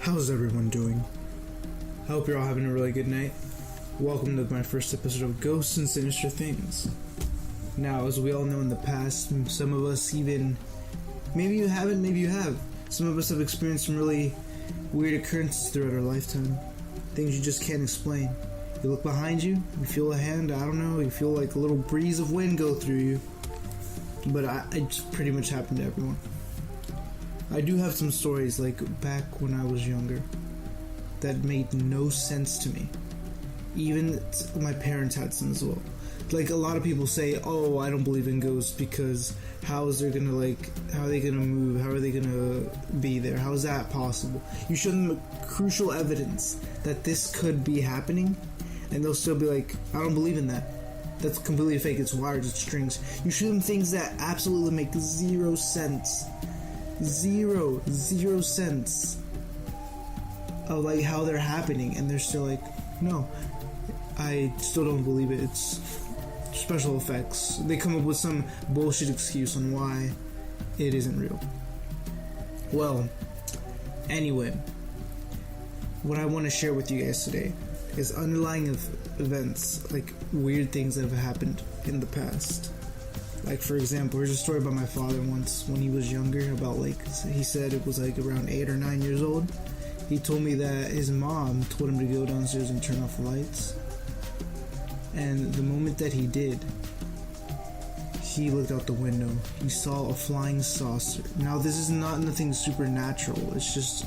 How's everyone doing? I hope you're all having a really good night. Welcome to my first episode of Ghosts and Sinister Things. Now, as we all know in the past, some of us even, maybe you haven't, maybe you have, some of us have experienced some really weird occurrences throughout our lifetime. Things you just can't explain. You look behind you, you feel a hand, I don't know, you feel like a little breeze of wind go through you. But it just pretty much happened to everyone. I do have some stories, like back when I was younger, that made no sense to me. Even my parents had some as well. Like, a lot of people say, oh, I don't believe in ghosts because how are they gonna move? How are they gonna be there? How is that possible? You show them crucial evidence that this could be happening, and they'll still be like, I don't believe in that. That's completely fake. It's wires, it's strings. You show them things that absolutely make zero sense. Zero sense of like how they're happening, and they're still like, no, I still don't believe it. It's special effects. They come up with some bullshit excuse on why it isn't real. Well, anyway, what I want to share with you guys today is underlying events, like weird things that have happened in the past. Like, for example, here's a story about my father once when he was younger, about he said it was like around 8 or 9 years old. He told me that his mom told him to go downstairs and turn off the lights. And the moment that he did, he looked out the window. He saw a flying saucer. Now, this is not nothing supernatural. It's just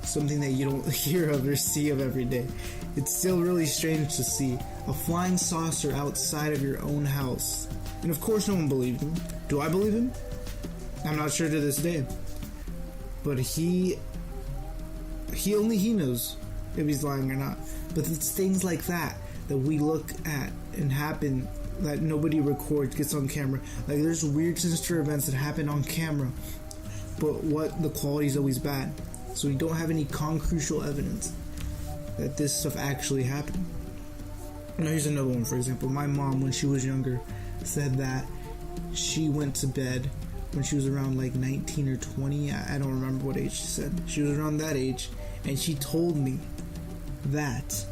something that you don't hear of or see of every day. It's still really strange to see a flying saucer outside of your own house. And of course no one believed him. Do I believe him? I'm not sure to this day. But only he knows if he's lying or not. But it's things like that we look at and happen that nobody records, gets on camera. Like, there's weird sinister events that happen on camera, but the quality is always bad. So we don't have any concrete evidence that this stuff actually happened. Now here's another one, for example. My mom, when she was younger, said that she went to bed when she was around like 19 or 20. I don't remember what age she said. She was around that age, and she told me that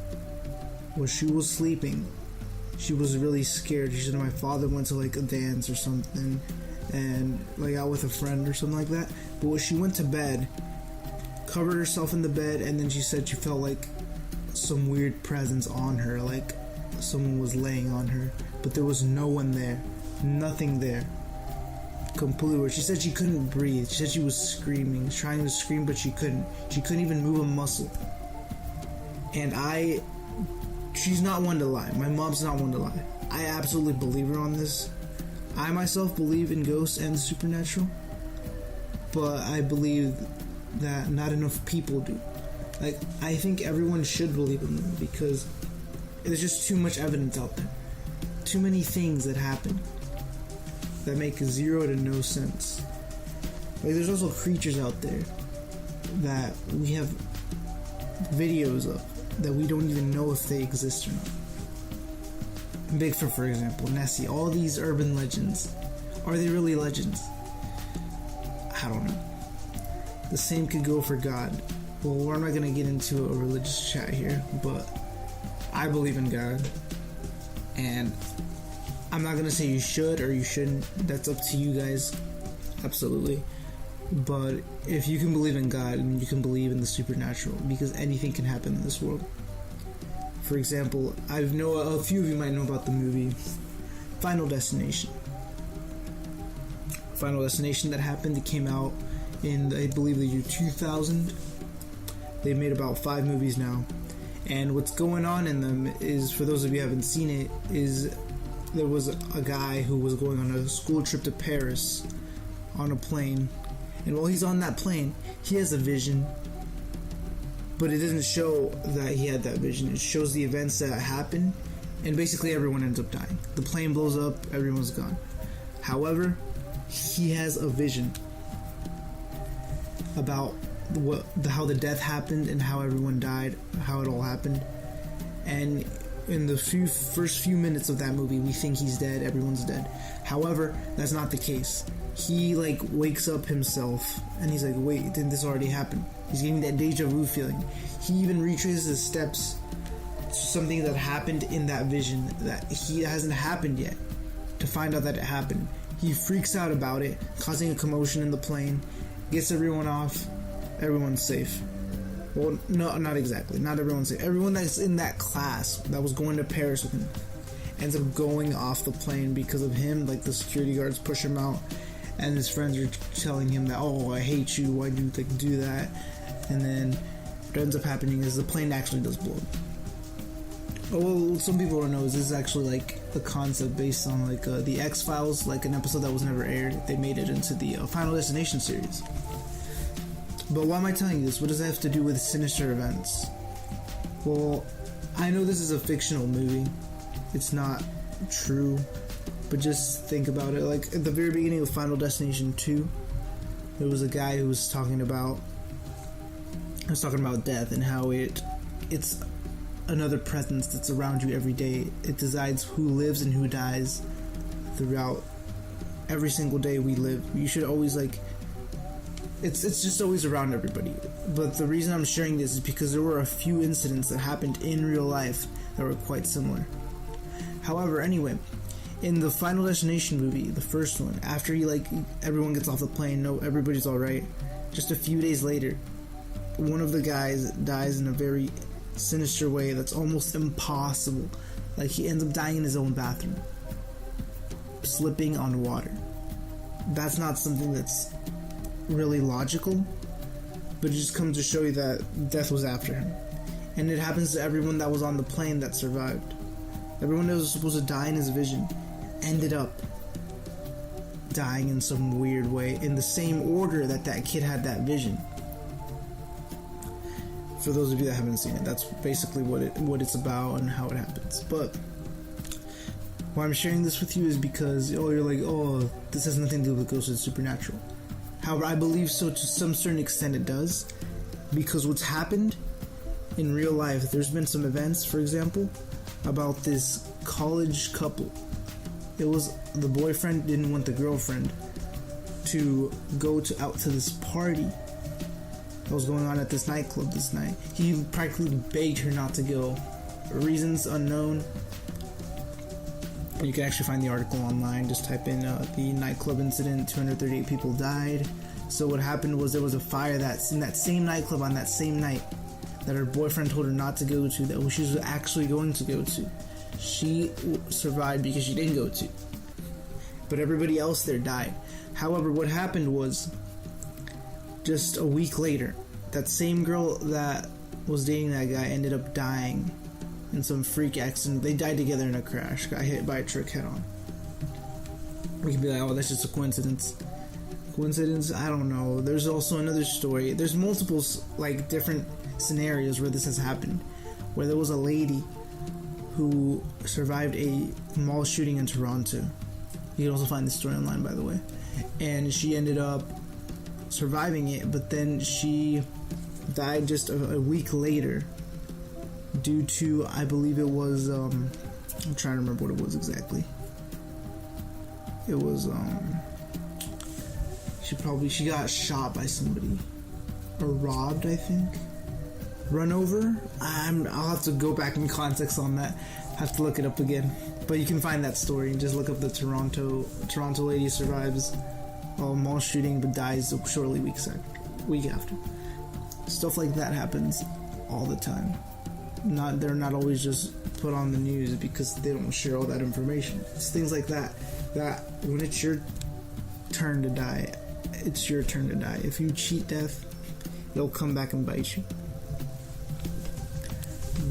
when she was sleeping, she was really scared. She said my father went to like a dance or something, and like out with a friend or something like that. But when she went to bed, covered herself in the bed, and then she said she felt like some weird presence on her, like someone was laying on her, but there was no one there, nothing there, completely weird. She said she couldn't breathe. She said she was screaming, trying to scream, but she couldn't even move a muscle. And she's not one to lie. My mom's not one to lie. I absolutely believe her on this. I myself believe in ghosts and the supernatural, but I believe that not enough people do. Like, I think everyone should believe in them because there's just too much evidence out there. Too many things that happen that make zero to no sense. Like, there's also creatures out there that we have videos of that we don't even know if they exist or not. Bigfoot, for example, Nessie, all these urban legends. Are they really legends? I don't know. The same could go for God. Well, we're not going to get into a religious chat here, but I believe in God. And I'm not going to say you should or you shouldn't. That's up to you guys. Absolutely. But if you can believe in God, and you can believe in the supernatural, because anything can happen in this world. For example, I know a few of you might know about the movie Final Destination. Final Destination that happened. It came out in, I believe, the year 2000. They've made about 5 movies now. And what's going on in them is, for those of you who haven't seen it, is there was a guy who was going on a school trip to Paris on a plane. And while he's on that plane, he has a vision. But it doesn't show that he had that vision. It shows the events that happen. And basically everyone ends up dying. The plane blows up, everyone's gone. However, he has a vision about how the death happened and how everyone died, how it all happened. And in the first few minutes of that movie, we think he's dead, everyone's dead. However, that's not the case. he like wakes up himself and he's like, wait, didn't this already happen? He's getting that deja vu feeling. He even retraces his steps to something that happened in that vision that hasn't happened yet, to find out that it happened. He freaks out about it, causing a commotion in the plane, gets everyone off, everyone's safe. Well, no, not exactly. Not everyone's safe. Everyone that's in that class that was going to Paris with him ends up going off the plane because of him. Like, the security guards push him out, and his friends are telling him that, oh, I hate you, why'd you like do that? And then what ends up happening is the plane actually does blow up. Oh, well, some people don't know is this is actually like a concept based on like the X-Files, like an episode that was never aired. They made it into the Final Destination series. But why am I telling you this? What does that have to do with sinister events? Well, I know this is a fictional movie. It's not true. But just think about it. Like, at the very beginning of Final Destination 2, there was a guy who was talking about death and how it's another presence that's around you every day. It decides who lives and who dies throughout every single day we live. You should always like... It's just always around everybody. But the reason I'm sharing this is because there were a few incidents that happened in real life that were quite similar. However, anyway, in the Final Destination movie, the first one, after everyone gets off the plane, everybody's alright, just a few days later, one of the guys dies in a very sinister way that's almost impossible. Like, he ends up dying in his own bathroom, slipping on water. That's not something that's really logical, but it just comes to show you that death was after him. And it happens to everyone that was on the plane that survived. Everyone that was supposed to die in his vision ended up dying in some weird way in the same order that kid had that vision. For those of you that haven't seen it, that's basically what it's about and how it happens. But why I'm sharing this with you is because you're like, this has nothing to do with ghosts and supernatural. However, I believe so to some certain extent it does, because what's happened in real life, there's been some events, for example, about this college couple. It was the boyfriend didn't want the girlfriend to go out to this party that was going on at this nightclub this night. He practically begged her not to go. Reasons unknown. You can actually find the article online. Just type in the nightclub incident, 238 people died. So what happened was there was a fire that's in that same nightclub on that same night that her boyfriend told her not to go to, that she was actually going to go to. She survived because she didn't go to. But everybody else there died. However, what happened was, just a week later, that same girl that was dating that guy ended up dying in some freak accident. They died together in a crash, got hit by a truck head on. We could be like, that's just a coincidence. Coincidence? I don't know. There's also another story. There's multiple different scenarios where this has happened, where there was a lady who survived a mall shooting in Toronto. You can also find this story online, by the way. And she ended up surviving it, but then she died just a week later due to, I believe it was, I'm trying to remember what it was exactly. It was, she got shot by somebody. Or robbed, I think. Run over? I'll have to go back in context on that. Have to look it up again. But you can find that story and just look up the Toronto lady survives a mall shooting but dies shortly week after. Stuff like that happens all the time. They're not always just put on the news because they don't share all that information. It's things like that when it's your turn to die, it's your turn to die. If you cheat death, it'll come back and bite you.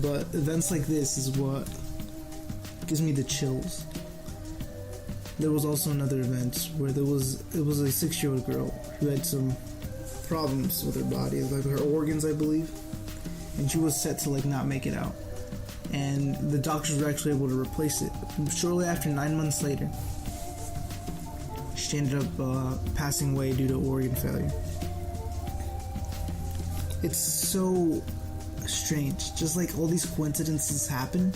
But events like this is what gives me the chills. There was also another event where it was a 6-year-old girl who had some problems with her body, like her organs, I believe, and she was set to not make it out. And the doctors were actually able to replace it. Shortly after, 9 months later, she ended up passing away due to organ failure. It's so strange. Just like all these coincidences happen,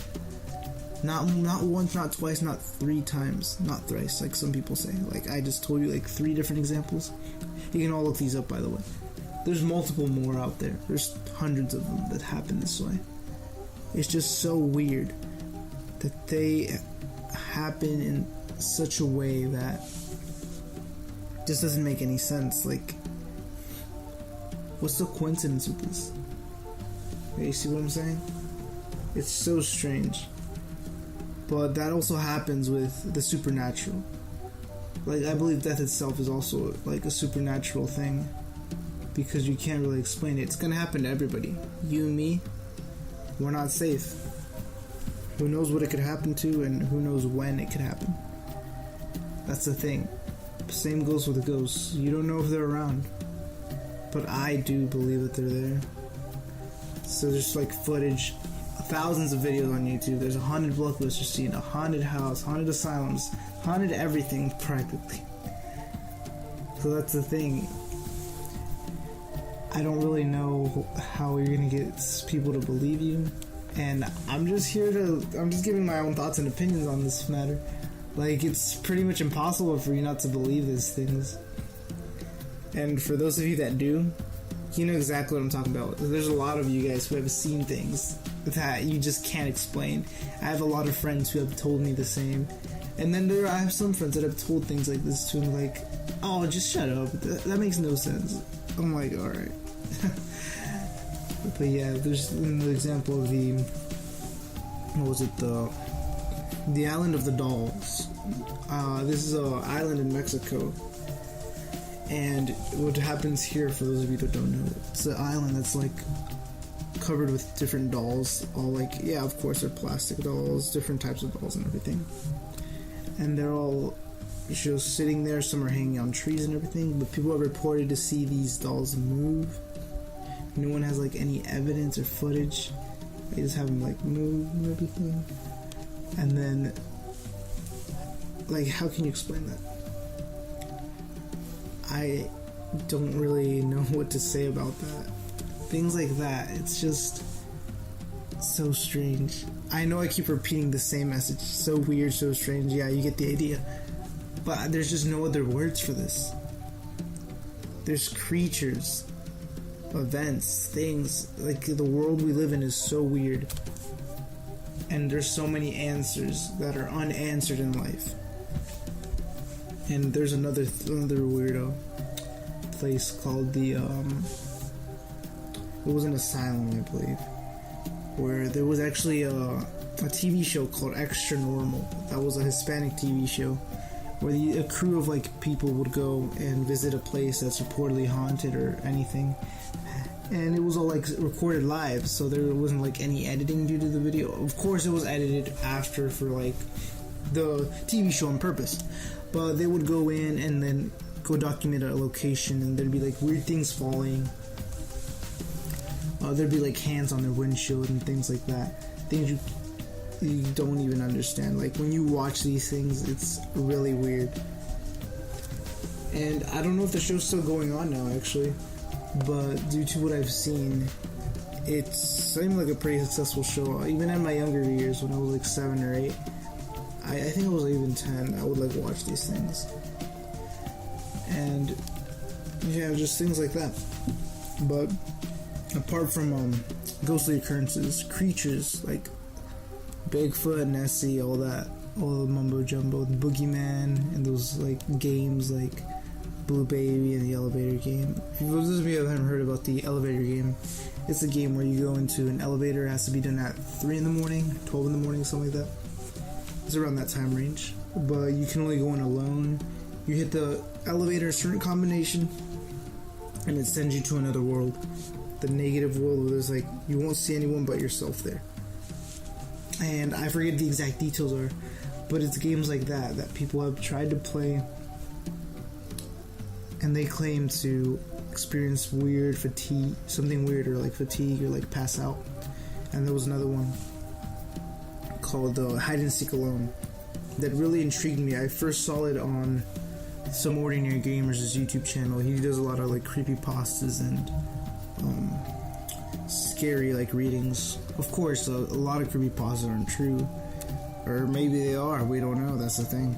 Not once, not twice, not 3 times, not thrice, like some people say. Like, I just told you, like, 3 different examples. You can all look these up, by the way. There's multiple more out there. There's hundreds of them that happen this way. It's just so weird that they happen in such a way that just doesn't make any sense. Like, what's the coincidence with this? You see what I'm saying? It's so strange. But that also happens with the supernatural. Like, I believe death itself is also like a supernatural thing, because you can't really explain it. It's gonna happen to everybody. You and me, we're not safe. Who knows what it could happen to, and who knows when it could happen. That's the thing. Same goes with the ghosts. You don't know if they're around, but I do believe that they're there. So there's like footage, thousands of videos on YouTube. There's a haunted blockbuster scene, a haunted house, haunted asylums, haunted everything practically. So that's the thing. I don't really know how you're gonna get people to believe you, and I'm just giving my own thoughts and opinions on this matter. Like, it's pretty much impossible for you not to believe these things. And for those of you that do, you know exactly what I'm talking about. There's a lot of you guys who have seen things that you just can't explain. I have a lot of friends who have told me the same. And then I have some friends that have told things like this to me, like, oh, just shut up. That makes no sense. I'm like, alright. But yeah, there's the example of the Island of the Dolls. This is an island in Mexico. And what happens here, for those of you that don't know, it's an island that's like covered with different dolls. All like, yeah, of course, they're plastic dolls, different types of dolls and everything. And they're all just sitting there. Some are hanging on trees and everything. But people have reported to see these dolls move. No one has like any evidence or footage. They just have them like move and everything. And then, like, how can you explain that? I don't really know what to say about that. Things like that, it's just so strange. I know I keep repeating the same message. So weird, so strange. Yeah, you get the idea. But there's just no other words for this. There's creatures, events, things. Like, the world we live in is so weird. And there's so many answers that are unanswered in life. And there's another weirdo place called it was an asylum, I believe, where there was actually a TV show called Extra Normal. That was a Hispanic TV show where a crew of like people would go and visit a place that's reportedly haunted or anything. And it was all like recorded live, so there wasn't like any editing due to the video. Of course, it was edited after for like the TV show on purpose. But they would go in and then go document a location, and there'd be like weird things falling. There'd be like hands on their windshield and things like that. Things you don't even understand. Like, when you watch these things, it's really weird. And I don't know if the show's still going on now, actually. But due to what I've seen, it seemed like a pretty successful show. Even in my younger years, when I was like 7 or 8, I think I was even 10, I would like watch these things. And yeah, just things like that. But apart from ghostly occurrences, creatures like Bigfoot, Nessie, all that, all the mumbo jumbo, the boogeyman, and those like games like Blue Baby and the elevator game. For those of you who haven't heard about the elevator game, it's a game where you go into an elevator. It has to be done at 3 in the morning, 12 in the morning, something like that. It's around that time range. But you can only go in alone. You hit the elevator a certain combination, and it sends you to another world. The negative world where there's like, you won't see anyone but yourself there. And I forget the exact details are, but it's games like that people have tried to play, and they claim to experience weird fatigue, something weird, or like fatigue, or like pass out. And there was another one called Hide and Seek Alone that really intrigued me. I first saw it on Some Ordinary Gamers' YouTube channel. He does a lot of like creepypastas and scary like readings. Of course, a lot of creepypastas aren't true, Or maybe they are, we don't know, that's the thing.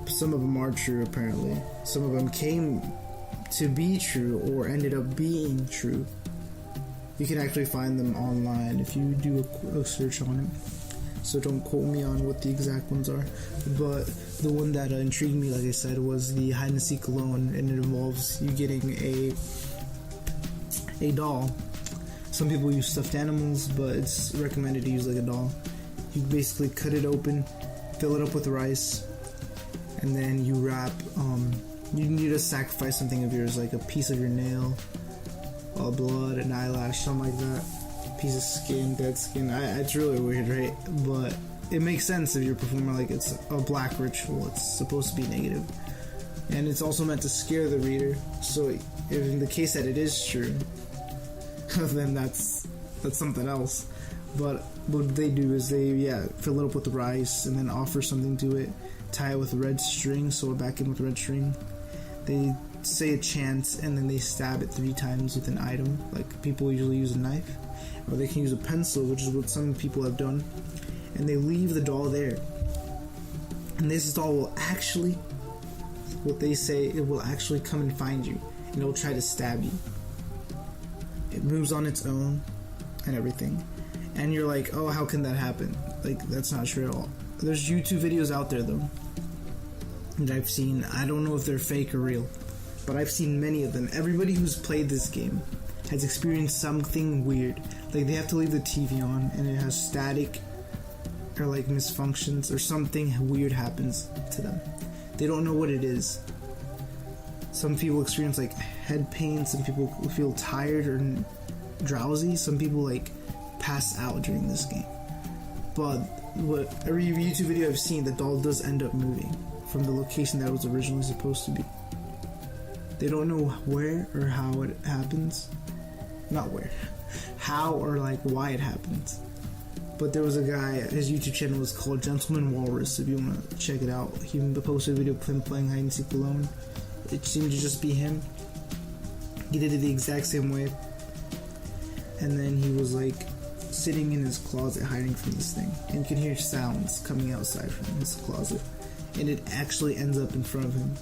Some of them are true, apparently. Some of them came to be true or ended up being true. You can actually find them online if you do a search on it. So don't quote me on what the exact ones are. But the one that intrigued me, like I said, was the hide and seek alone, and it involves you getting a doll. Some people use stuffed animals, but it's recommended to use like a doll. You basically cut it open, fill it up with rice, and then you wrap, you need to sacrifice something of yours, like a piece of your nail, blood, an eyelash, something like that, piece of skin, dead skin. It's really weird, right? But it makes sense if you're performing like it's a black ritual. It's supposed to be negative. And it's also meant to scare the reader. So if in the case that it is true, then that's something else. But what they do is they fill it up with the rice and then offer something to it, tie it with red string, sew it back in with red string. They say a chant and then they stab it 3 times with an item. Like people usually use a knife, or they can use a pencil, which is what some people have done. And they leave the doll there. And this doll will actually, what they say, it will actually come and find you, and it will try to stab you. It moves on its own and everything. And you're like, oh, how can that happen? Like, that's not true at all. There's YouTube videos out there, though, that I've seen. I don't know if they're fake or real, but I've seen many of them. Everybody who's played this game has experienced something weird. Like, they have to leave the TV on, and it has static, or like misfunctions, or something weird happens to them. They don't know what it is. Some people experience like head pain, some people feel tired or drowsy, some people like pass out during this game. But every YouTube video I've seen, the doll does end up moving from the location that it was originally supposed to be. They don't know where or how it happens. Not where. How or like why it happens. But there was a guy, his YouTube channel was called Gentleman Walrus, if you want to check it out. He posted a video of him playing hide and seek alone. It seemed to just be him. He did it the exact same way. And then he was like sitting in his closet hiding from this thing. And you can hear sounds coming outside from his closet. And it actually ends up in front of him.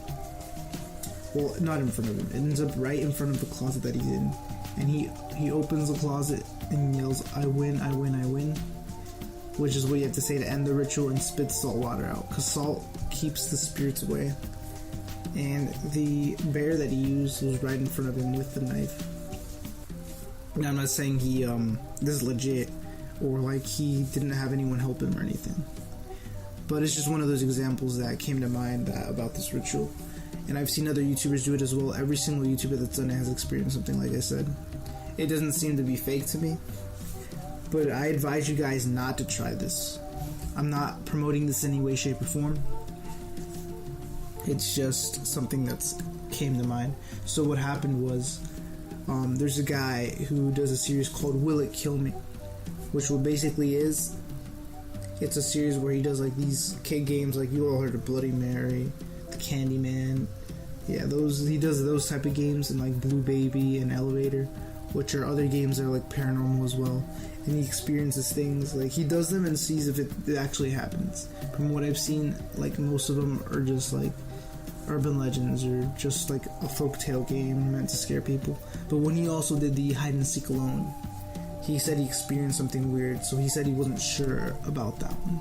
Well, not in front of him. It ends up right in front of the closet that he's in. And he opens the closet and yells, "I win, I win, I win." Which is what you have to say to end the ritual, and spits salt water out. Because salt keeps the spirits away. And the bear that he used was right in front of him with the knife. Now, I'm not saying this is legit, or like he didn't have anyone help him or anything. But it's just one of those examples that came to mind about this ritual. And I've seen other YouTubers do it as well. Every single YouTuber that's done it has experienced something, like I said. It doesn't seem to be fake to me. But I advise you guys not to try this. I'm not promoting this in any way, shape, or form. It's just something that's came to mind. So what happened was, there's a guy who does a series called Will It Kill Me? Which what basically is, it's a series where he does like these kid games, like you all heard of Bloody Mary, the Candyman. Yeah, he does those type of games, and like Blue Baby and Elevator, which are other games that are like paranormal as well. And he experiences things, like he does them and sees if it actually happens. From what I've seen, like most of them are just like urban legends or just like a folktale game meant to scare people. But when he also did the hide and seek alone, he said he experienced something weird, so he said he wasn't sure about that one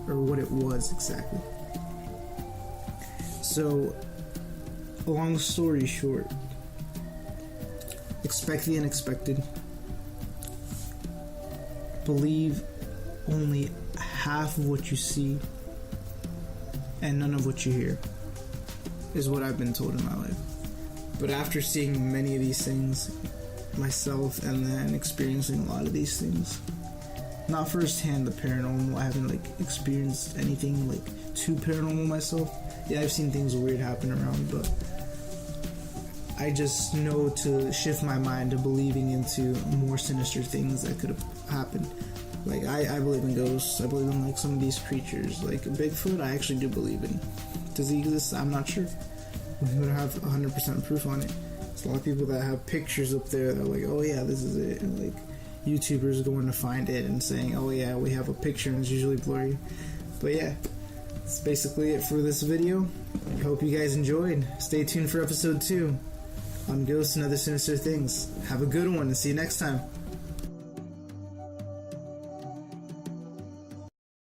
or what it was exactly. So, long story short, expect the unexpected. Believe only half of what you see and none of what you hear, is what I've been told in my life. But after seeing many of these things myself, and then experiencing a lot of these things, not firsthand the paranormal, I haven't like experienced anything like too paranormal myself. Yeah, I've seen things weird happen around, but I just know to shift my mind to believing into more sinister things that could have happened. Like, I believe in ghosts, I believe in like some of these creatures, like Bigfoot, I actually do believe in. Does he exist? I'm not sure. We don't have 100% proof on it. There's a lot of people that have pictures up there that are like, oh yeah, this is it. And like, YouTubers going to find it and saying, oh yeah, we have a picture and it's usually blurry. But yeah, that's basically it for this video. I hope you guys enjoyed. Stay tuned for episode 2 on Ghosts and Other Sinister Things. Have a good one and see you next time.